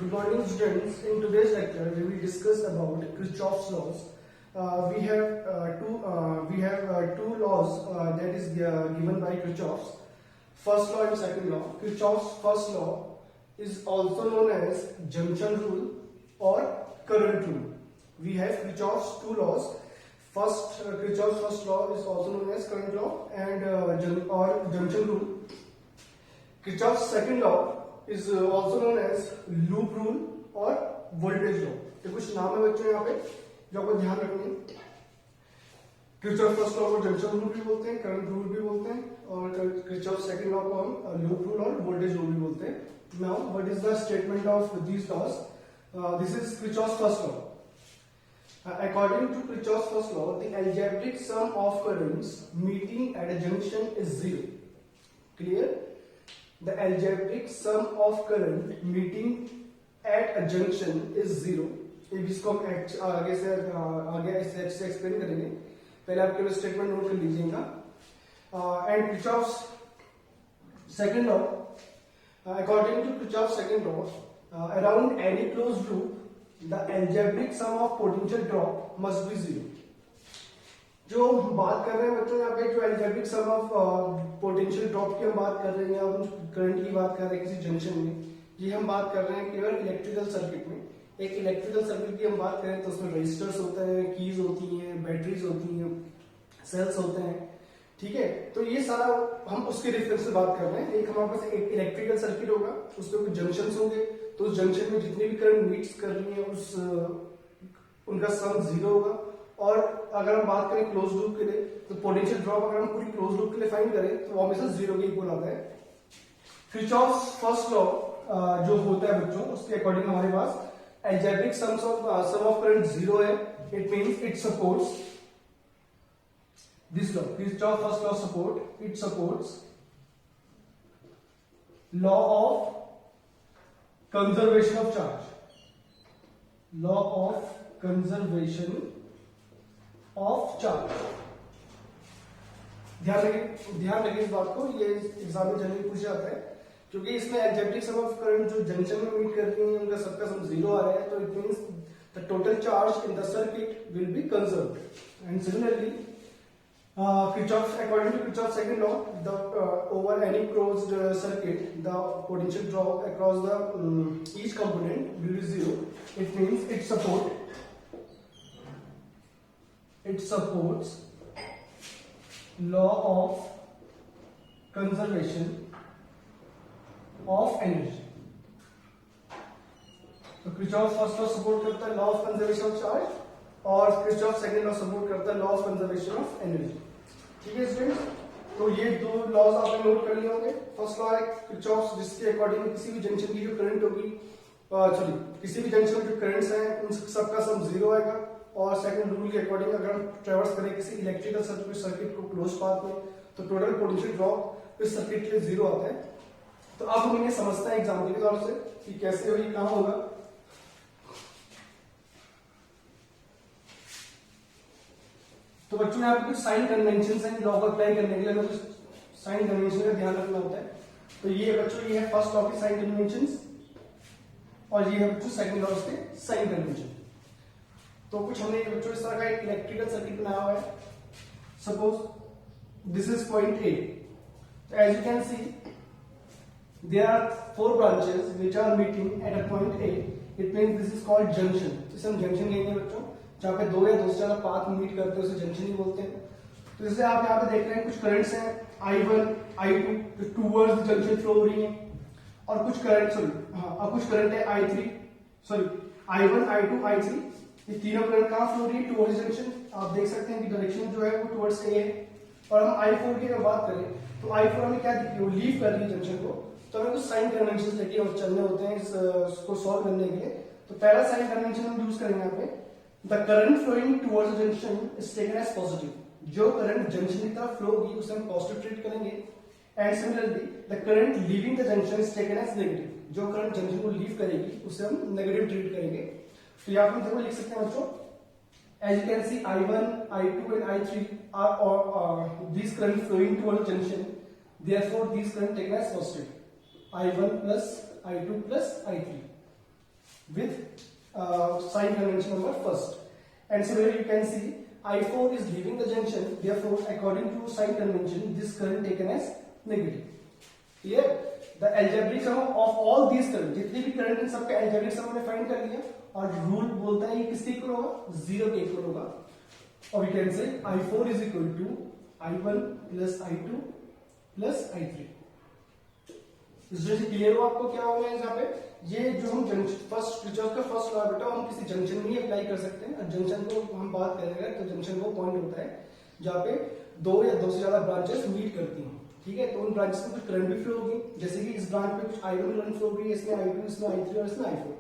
Good morning, students. In today's lecture, we will discuss about Kirchhoff's laws. We have two laws that is given by Kirchhoff's first law and second law. Kirchhoff's first law is also known as junction rule or current rule. We have Kirchhoff's two laws. Kirchhoff's first law is also known as current law and junction rule. Kirchhoff's second law is also known as loop rule और voltage law. ये कुछ नाम है बच्चों यहाँ पे जो आपको ध्यान रखने हैं. किरचॉफ फर्स्ट लॉ को जंक्शन रूल भी बोलते हैं, करंट रूल भी बोलते हैं, और किरचॉफ सेकंड लॉ को हम लूप रूल और वोल्टेज लॉ भी बोलते हैं. Now what is the statement of these laws? This is Kirchhoff first law. According to Kirchhoff's first law, the algebraic sum of currents meeting at a junction is zero. Clear? The algebraic sum of current meeting at a junction is zero. इसको हम आगे से explain करेंगे. पहले आप केवल statement note कर लीजिएगा. And Kirchhoff's second law, according to Kirchhoff's second law, around any closed loop, the algebraic sum of potential drop must be zero. जो हम बात कर रहे हैं बच्चों यहाँ पे जो algebraic sum of potential drop की हम बात कर रहे हैं, या हम करंट की बात कर रहे हैं किसी जंक्शन में, ये हम बात कर रहे हैं केवल इलेक्ट्रिकल सर्किट में. एक इलेक्ट्रिकल सर्किट की हम बात करें तो उसमें रजिस्टर्स होते हैं, कीज होती हैं, बैटरीज होती हैं, सेल्स होते हैं. ठीक है, तो ये सारा हम उसके रेफरेंस से बात कर रहे हैं. एक हमारे पास एक इलेक्ट्रिकल सर्किट होगा, उसमें कुछ जंक्शन होंगे, तो उस जंक्शन में जितने भी करंट मीट्स कर रही है उनका सम जीरो होगा. और अगर हम बात करें क्लोज लूप के लिए, तो पोटेंशियल ड्रॉप अगर हम पूरी क्लोज लूप के लिए फाइंड करें तो वो हमेशा जीरो के इक्वल आता है. किरचॉफ्स फर्स्ट लॉ जो होता है बच्चों, उसके अकॉर्डिंग हमारे पास algebraic sum of current zero है. It means it supports this law. Kirchhoff first law supports law of conservation of charge. Law of conservation of charge. ध्यान रखिए इस बात को, ये एग्जाम में जनरली पूछा जाता है, क्योंकि इसमें एल्जेब्रिक सम ऑफ करंट जो जंक्शन में मीट करती है उनका सबका सम जीरो आ रहा है, तो it means the total charge in the circuit will be conserved. And similarly according to Kirchhoff's second law, over any closed circuit, the potential drop across the each component will be zero. It means it supports law of conservation of energy. तो Kirchhoff's first law support करता है law of conservation of charge, और Kirchhoff's second law support करता है law of conservation of energy. ठीक है students, तो ये दो लॉज आपने नोट कर लिए होंगे. फर्स्ट लॉ है Kirchhoff's, जिसके अकॉर्डिंग किसी भी जंक्शन की जो करंट होगी, किसी भी जंक्शन में जो करंट्स हैं उन सबका सम जीरो आएगा. और सेकंड रूल के अकॉर्डिंग अगर हम ट्रेवर्स करें किसी इलेक्ट्रिकल सर्किट को क्लोज पाथ में, तो टोटल पोटेंशियल ड्रॉप इस सर्किट के लिए जीरो आता है. तो अब हम इन्हें समझते हैं एग्जाम्पल के तौर से कि कैसे होगी, कहां होगा. तो बच्चों यहाँ पे कुछ साइन कन्वेंशन है लॉ को अप्लाई करने के लिए, हमें कुछ साइन कन्वेंशन का ध्यान रखना होता है. तो ये बच्चों ये है फर्स्ट लॉ के साइन कन्वेंशन, और ये है बच्चों सेकंड लॉ के साइन कन्वेंशन. तो कुछ हमने बच्चों इस तरह का एक इलेक्ट्रिकल सर्किट बनाया हुआ है. Suppose this is point A. As you can see there are 4 branches which are meeting at a point A. It means this is called junction. इसे हम जंक्शन कहेंगे बच्चों, जहां पे दो या दो से ज्यादा पाथ मीट करते हैं उसे जंक्शन ही बोलते हैं. तो जैसे आप यहाँ पे देख रहे हैं कुछ करंट्स हैं I1 I2 जो टूवर्ड्स जंक्शन फ्लो हो रही हैं, और कुछ करंट है I1 I2 I3. ये तीनों करंट कहां फ्लो हो रही है? Towards junction. आप देख सकते हैं कि डायरेक्शन जो है वो टूवर्ड्स ए है. और हम I4 की अगर बात करें तो I4 हमें क्या दिखी, वो लीव कर रही है जंक्शन को. तो हमें कुछ साइन कन्वेंशन लेके चलने होते हैं इसको सॉल्व करने के लिए. तो पहला साइन कन्वेंशन हम यूज करेंगे यहाँ पे. The current flowing towards the junction is taken as positive. जो करंट जंक्शन की तरफ फ्लो होगी उसे हम पॉजिटिव ट्रीट करेंगे. And similarly the current leaving the junction is taken as negative. जो करंट जंक्शन को लीव करेगी उसे हम नेगेटिव ट्रीट करेंगे. तो यहाँ पर देखो लिख सकते हैं बच्चों, as you can see I1 I2 and I3 are these current flowing towards the junction. Therefore these current taken as positive. I1 plus I2 plus I3. with sign convention number first. And similarly, you can see I4 is leaving the junction. Therefore, according to sign convention, this current taken as negative. Clear? The algebraic sum of all these current, जितने भी current इन सबका algebraic sum हमने find कर लिया, और rule बोलता है ये किसके इक्वल होगा? 0 के इक्वल होगा. और we can say I4 is equal to I1 plus I2 plus I3. इससे क्लियर हो आपको क्या होगा यहाँ पे? ये जो हम जंक्शन फर्स्ट किरचॉफ का फर्स्ट लॉ बेटा हम किसी जंक्शन में ही अप्लाई कर सकते हैं. जंक्शन को हम बात करेंगे तो जंक्शन वो पॉइंट होता है जहाँ पे दो या दो से ज्यादा ब्रांचेस मीट करती हैं. ठीक है, तो उन ब्रांचेस में कुछ करंट भी फ्लो होगी. जैसे कि इस ब्रांच में कुछ I1 करंट फ्लो होगी, इसमें I2, इसमें I3 और इसमें I4.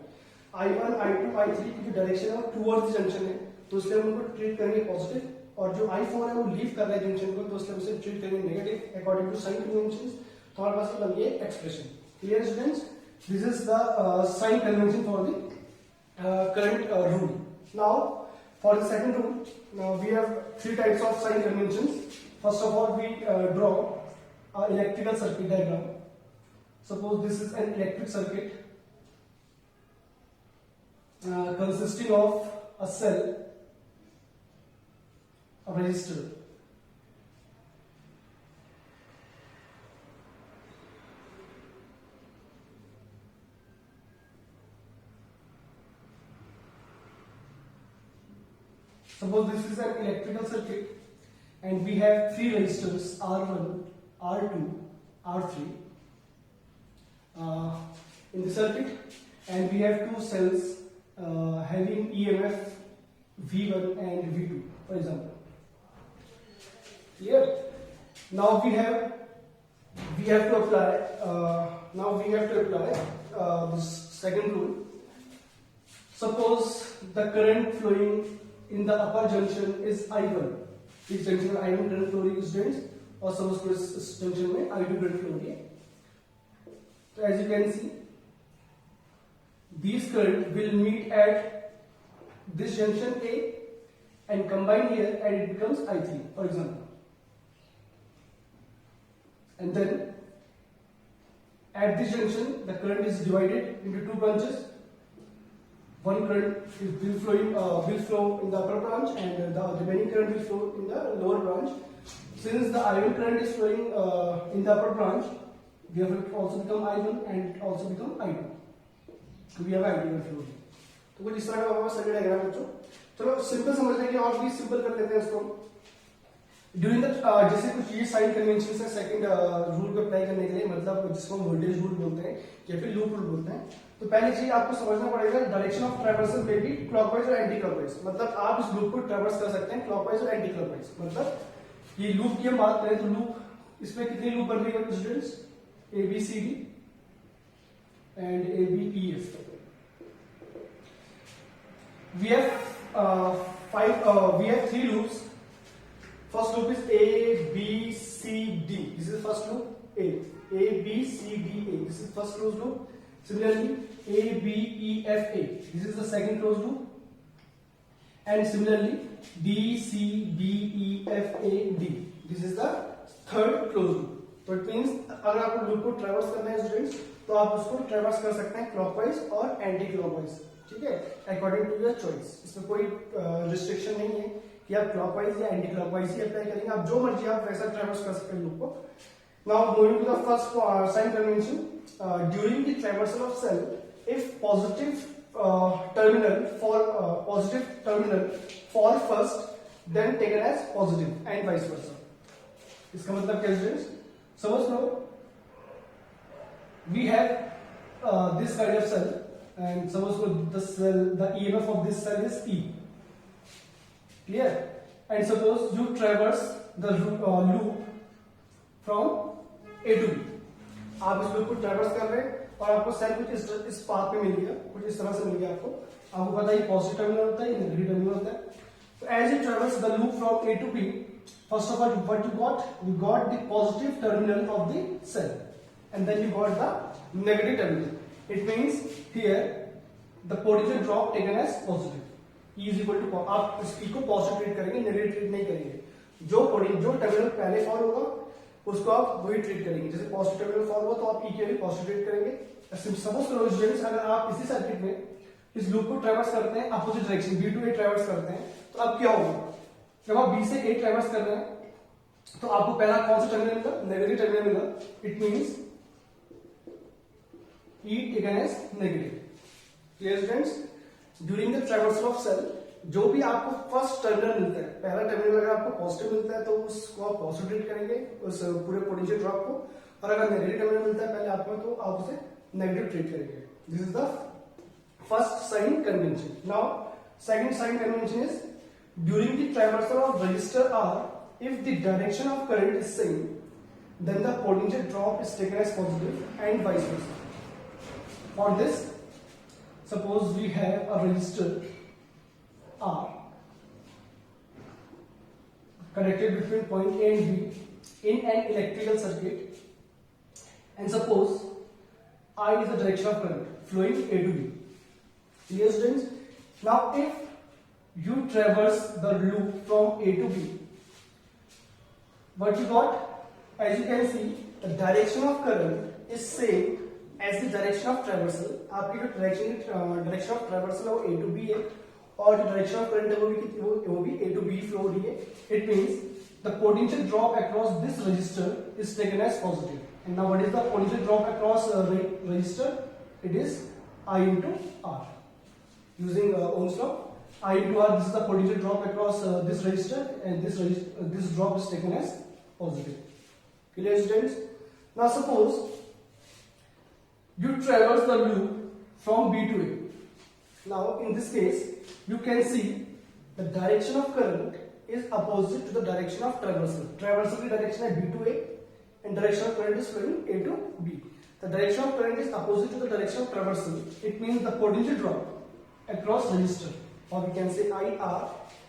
I1, I2, I3 की जो डायरेक्शन है वो टुवर्ड्स द जंक्शन है, तो इसलिए हम उनको ट्रीट करेंगे पॉजिटिव. और जो I4 है वो लीव कर रहा है जंक्शन को, तो इसलिए उसे ट्रीट करेंगे negative according to sign conventions. तो हमारे पास मतलब ये expression. Clear students? This is the sign convention for the current rule. Now, for the second rule, now we have three types of sign conventions. First of all, we draw an electrical circuit diagram. Suppose this is an electric circuit consisting of a cell, a resistor. Suppose this is an electrical circuit and we have three resistors R1, R2, R3 in the circuit, and we have two cells having EMF V1 and V2, for example. Here, now we have to apply this second rule. Suppose the current flowing in the upper junction is I1. इस junction में I1 current flow रही है students, और suppose इस junction में I2 current flow रही है. तो as you can see these current will meet at this junction A and combine here and it becomes I3, for example. And then at this junction the current is divided into two branches. One current will flow in the upper branch and the remaining current will flow in the lower branch. Since the I1 current is flowing in the upper branch, therefore it also become I1 and it also become I2. So we have I2 flow. तो कुछ इस तरह का होगा circuit diagram बच्चों. चलो simple समझने के लिए और भी सिंपल कर लेते हैं इसको. ड्यूरिंग द जैसे कुछ ये साइन कन्वेंशन है सेकंड रूल को अप्लाई करने के लिए, मतलब जिसको हम वोल्टेज रूल बोलते हैं या फिर लूप रूल बोलते हैं. तो पहली चीज आपको समझना पड़ेगा डायरेक्शन ऑफ ट्रैवर्सल में भी क्लॉकवाइज और एंटी क्लॉकवाइज. मतलब आप इस लूप को ट्रैवर्स कर सकते हैं क्लॉकवाइज और एंटी क्लॉकवाइज. मतलब ये लूप की हम बात करें तो लूप इसमें कितनी लूप बन रही है students? A B C D and A B E F. We have three loops. First loop is A, B, C, D. This is first loop A. A, B, C, D, A. This is first closed loop. Similarly, A, B, E, F, A. This is the second closed loop. And similarly, D, C, D, E, F, A, D. This is the third closed loop. तो it means अगर आपको loop को traverse करना है students, तो आप उसको traverse कर सकते हैं क्लॉकवाइज और एंटी क्लॉकवाइज. ठीक है, अकॉर्डिंग टू योर चॉइस. इसमें कोई रिस्ट्रिक्शन नहीं है कि आप क्लॉकवाइज या एंटी क्लॉकवाइज ही अप्लाई करेंगे. आप जो मर्जी आप वैसा ट्रैवर्स कर सकते हैं लूप को. Now moving to the first sign convention. During the traversal of cell, if positive terminal fall first, then taken as positive and vice versa. इसका मतलब क्या स्टूडेंट्स? समझ लो, we have this kind of cell. And suppose the EMF of this cell is E. Clear? And suppose you traverse the loop from A to B. आप इस loop को traverse कर रहे हैं और आपको सेल कुछ इस पाथ पे मिल गया, कुछ इस तरह से मिल गया आपको पता है पॉजिटिव टर्मिनल होता है, ये नेगेटिव टर्मिनल होता है. तो as you traverse the loop from A to B, first of all what you got the positive terminal of the cell and then you got the negative terminal. It means here the potential drop taken as positive. E is equal to, आप इस E को positive treat करेंगे, negative treat नहीं करेंगे. जो terminal पहले fall होगा उसको आप वही ट्रीट करेंगे. जैसे पॉजिटिव टर्मिनल फॉल हुआ तो आप E के लिए पॉजिटिव ट्रीट करेंगे. सपोज करो स्टूडेंट्स, अगर आप इसी सर्किट में इस लूप को ट्रेवर्स करते हैं opposite direction B to A traverse करते हैं, तो अब क्या होगा, जब आप बी से ए ट्रेवर्स कर रहे हैं तो आपको पहला कौन सा टर्मिनल मिला, नेगेटिव टर्मिनल मिला, it means E taken as negative. Clear students? During the traversal of cell, जो भी आपको फर्स्ट टर्मिनल मिलता है, पहला टर्मिनल अगर आपको पॉजिटिव मिलता है तो उसको आप पॉजिटिव ट्रीट करेंगे उस पूरे पोटेंशियल ड्रॉप को, और अगर नेगेटिव टर्मिनल मिलता है पहले आपको तो आप उसे नेगेटिव ट्रीट करेंगे. This is the first sign convention. Now second sign convention is during the traversal of resistor R, if the direction of current is same, then the potential drop is taken as positive and vice versa. For this, suppose we have a resistor R connected between point A and B in an electrical circuit, and suppose I is the direction of current flowing A to B. Clear students? Now if you traverse the loop from A to B, what you got? As you can see, the direction of current is same as the direction of traversal. आपकी जो direction of traversal है वो A to B है, और जो direction of current है वो भी A to B फ्लो हो रही है. It means the potential drop across this resistor is taken as positive. And now what is the potential drop across resistor? It is I into R. Using Ohm's law, I into R, this is the potential drop across this resistor, and this drop is taken as positive. Clear students? Now suppose you traverse the loop from B to A. Now in this case you can see the direction of current is opposite to the direction of traversal. Traversal की direction है B to A and direction of current is flowing A to B. The direction of current is opposite to the direction of traversal. It means the potential drop across resistor, or we can say IR,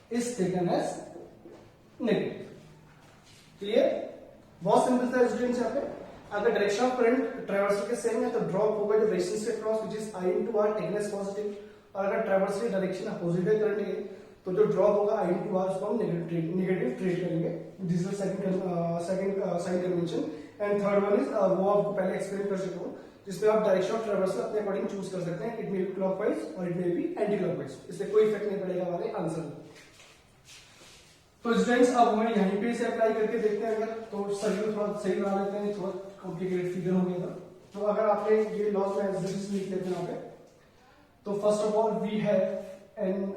is taken as negative. Clear? बहुत simple था students. यहाँ पे अगर direction of current traversal के same है तो drop होगा जो रेजिस्टेंस के cross which is I into R taken as positive, और अगर ट्रैवर्सल की डायरेक्शन अपोजिट है करंट के तो जो ड्रॉप होगा I into R उसको हम नेगेटिव ट्रीट करेंगे. This is second sign convention. And third one is वो आपको पहले एक्सप्लेन कर चुका हूँ, जिसमें आप डायरेक्शन ऑफ ट्रैवर्सल अपने अकॉर्डिंग चूज कर सकते हैं. इट मे बी क्लॉकवाइज और it may be anti clockwise, इससे कोई इफेक्ट नहीं पड़ेगा हमारे आंसर में. तो स्टूडेंट्स अब हमें यहीं पे से अप्लाई करके देखते हैं. अगर तो सही थोड़ा सही बना लेते हैं, थोड़ा कॉम्प्लिकेटेड फिगर हो गया था. तो अगर आपने ये लॉज में एग्जिस्ट लिख लेते हैं यहाँ पे, तो first of all we have an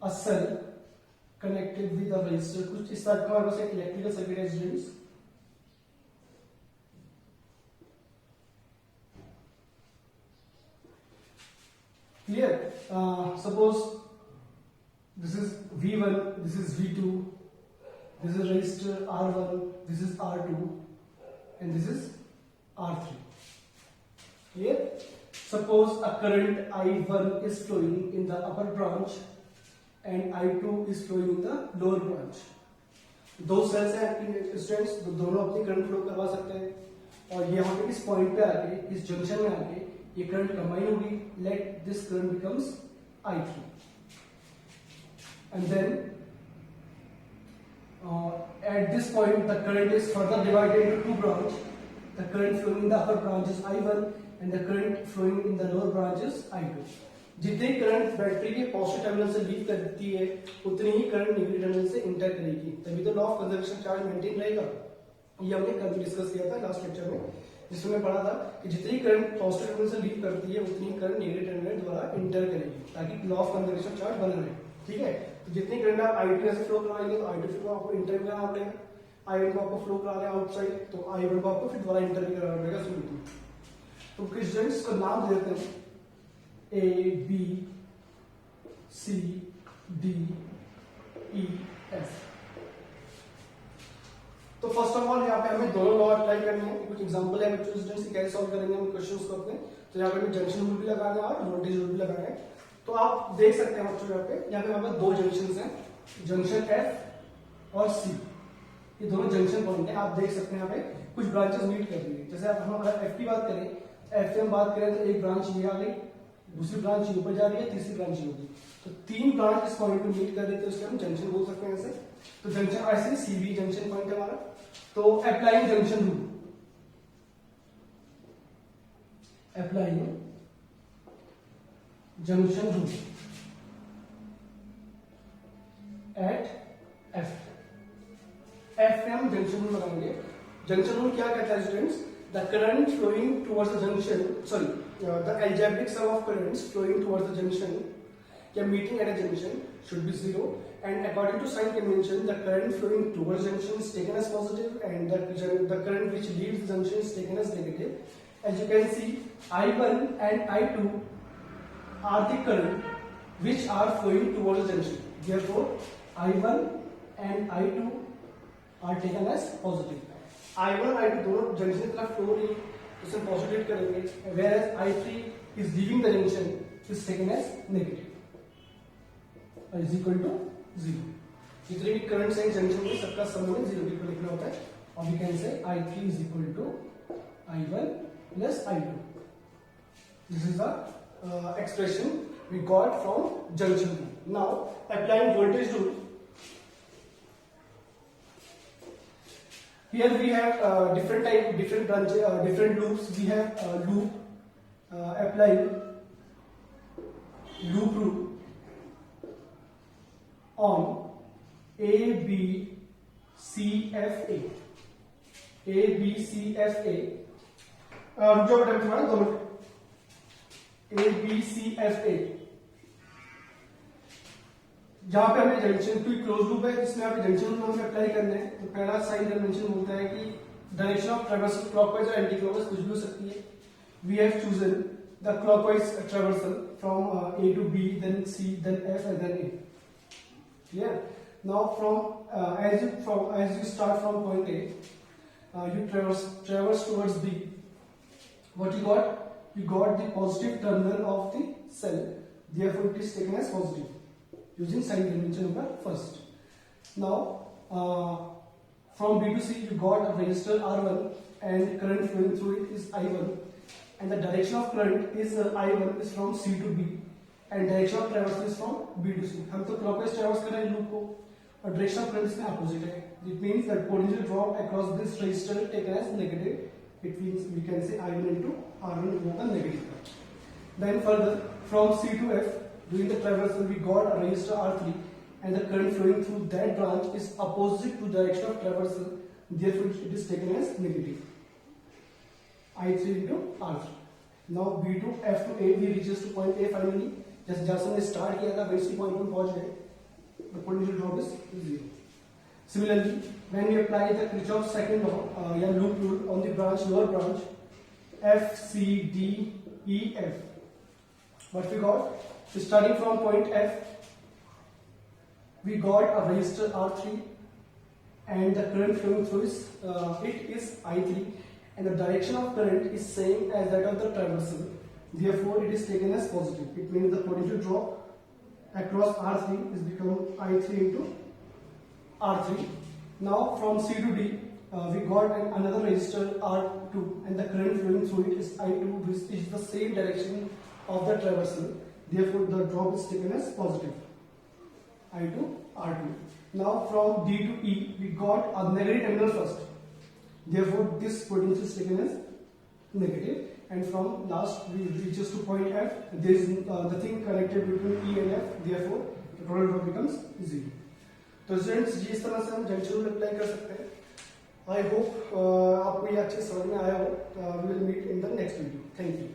a cell connected with a register. कुछ इस टाइप का हमारे पास एक इलेक्ट्रिकल सर्किट है students. Clear? Suppose this is V1, this is V2, this is resistor R1, this is R2, and this is R3. Clear? Suppose a current I1 is flowing in the upper branch and I2 is flowing in the lower branch. दो sales हैं students, तो दोनों अपनी current flow करवा सकते हैं, और यहाँ पे इस पॉइंट पे आके, इस जंक्शन में आके ये करंट कंबाइन होगी. Let this current becomes I3. And then at this point the current is further divided into two branches. The current flowing in the upper branch is I1 and the current flowing in the lower branch is I2. जितनी current battery के positive terminal से leave करती है उतनी ही current negative terminal से inter करेगी, तभी तो law of conservation charge maintain रहेगा. ये हमने कल भी डिस्कस किया था लास्ट लेक्चर में, जिसमें पढ़ा था कि जितनी करंट पॉजिटिव टर्मिनल से लीव करती है उतनी करंट नेगेटिव टर्मिनल द्वारा इंटर करेगी, ताकि लॉ ऑफ कंजर्वेशन चार्ज बना रहे. ठीक है? तो जितनी करंट आप I2 से फ्लो करवाएंगे तो I2 फ्लो आपको इंटर भी कराना पड़ेगा, I1 को आपको फ्लो करा रहे हैं आउटसाइड तो I1 को आपको फिर दोबारा इंटर भी कराना पड़ेगा स्टूडेंट. तो किस जंक्स को नाम दे देते हैं A B C D E F. तो फर्स्ट ऑफ ऑल यहाँ पे हमें दोनों लॉ अप्लाई करने हैं. कुछ एग्जांपल है बच्चों स्टूडेंट्स कैसे सॉल्व करेंगे हम क्वेश्चंस को अपने. तो यहाँ पे हमें जंक्शन रूल भी लगाना है और वोल्टेज रूल भी लगाना है. तो आप देख सकते हैं बच्चों यहाँ पे हमारे पास दो जंक्शन हैं, जंक्शन F और C. ये दोनों जंक्शन पॉइंट हैं. आप देख सकते हैं यहाँ पे कुछ ब्रांचेस मीट कर रही है. जैसे हम अगर F की बात करें, F से हम बात करें तो एक ब्रांच ये आ गई, दूसरी ब्रांच ये ऊपर जा रही है, तीसरी ब्रांच ये होगी. तो तीन ब्रांच इस पॉइंट पे मीट कर रही है, तो इसको हम जंक्शन बोल सकते हैं ऐसे. तो जंक्शन ऐसे CV जंक्शन पॉइंट है हमारा. तो applying junction rule, applying junction rule at F. F पे हम जंक्शन रूल लगाएंगे। जंक्शन रूल क्या कहता है students? The current flowing towards the junction, sorry, the algebraic sum of currents flowing towards the junction या meeting at a junction should be zero, and according to sign convention the current flowing towards junction is taken as positive and the current which leaves the junction is taken as negative. As you can see, I1 and I2 are the current which are flowing towards the junction. Therefore, I1 and I2 are taken as positive. I1 और I2 दोनों junction की तरफ flow रही है, इसे positive करेंगे, whereas I3 is leaving the junction is taken as negative, is equal to 0. जितने भी करंट्स हैं जंक्शन में सबका सम हमें 0 के इक्वल लिखना होता है, और we can say I3 is equal to I1 plus I2. This is the expression we got from junction rule. Now applying voltage rule. Here we have different type, different branches, different loops. We have loop applying loop rule on A, B, C, F, A. A, B, C, F, A. रुक जाओ बेटा थोड़ा 2 minute. A, B, C, F, A। जहां पे हमें junction कोई close loop है जिसमें हमें जंक्शन रूल हमें अप्लाई करना है, तो पहला साइन कन्वेंशन बोलता है कि डायरेक्शन ऑफ ट्रैवर्सल क्लॉकवाइज और एंटी क्लॉकवाइज कुछ भी हो सकती है। We have chosen the clockwise traversal from A to B, then C, then F, and then A. Yeah. Now as you start from point A, you traverse towards B. What you got? You got the positive terminal of the cell. Therefore, it is taken as positive using sign convention number first. Now from B to C you got a resistor R1 and current flowing through it is I1, and the direction of current is I1 is from C to B and direction of traverse is from B to C. हम तो clockwise traverse कर रहे हैं loop को, और direction of current इसमें opposite है. It means that potential drop across this resistor taken as negative. It means we can say I1 into R1 होगा negative part. Then further from C to F, during the traversal we got a resistor R3 and the current flowing through that branch is opposite to direction of traversal, therefore it is taken as negative, I3 into R3. Now B to F to A, we reaches to point A finally. जैसे जहाँ से हमने start किया था वैसे point पर पहुंच गए, the potential drop is 0. Similarly, when we apply the Kirchhoff's second law या loop rule on the branch, lower branch F, C, D, E, F, what we got? Starting from point F, we got a resistor R3 and the current flowing through it is I3, and the direction of current is same as that of the traversal, therefore it is taken as positive. It means the potential drop across R3 is become I3 into R3. Now from C to D, we got another resistor R2 and the current flowing through it is I2, which is the same direction of the traversal, therefore the drop is taken as positive, I2 R2. Now from D to E, we got a negative terminal first, therefore this potential is taken as negative, and from last we reaches to point F, there is nothing connected between E and F, therefore the total drop becomes 0. तो students इस तरह से हम junction rule apply कर सकते हैं. I hope आपको ये अच्छे समझ में आया हो. We will meet in the next video. Thank you.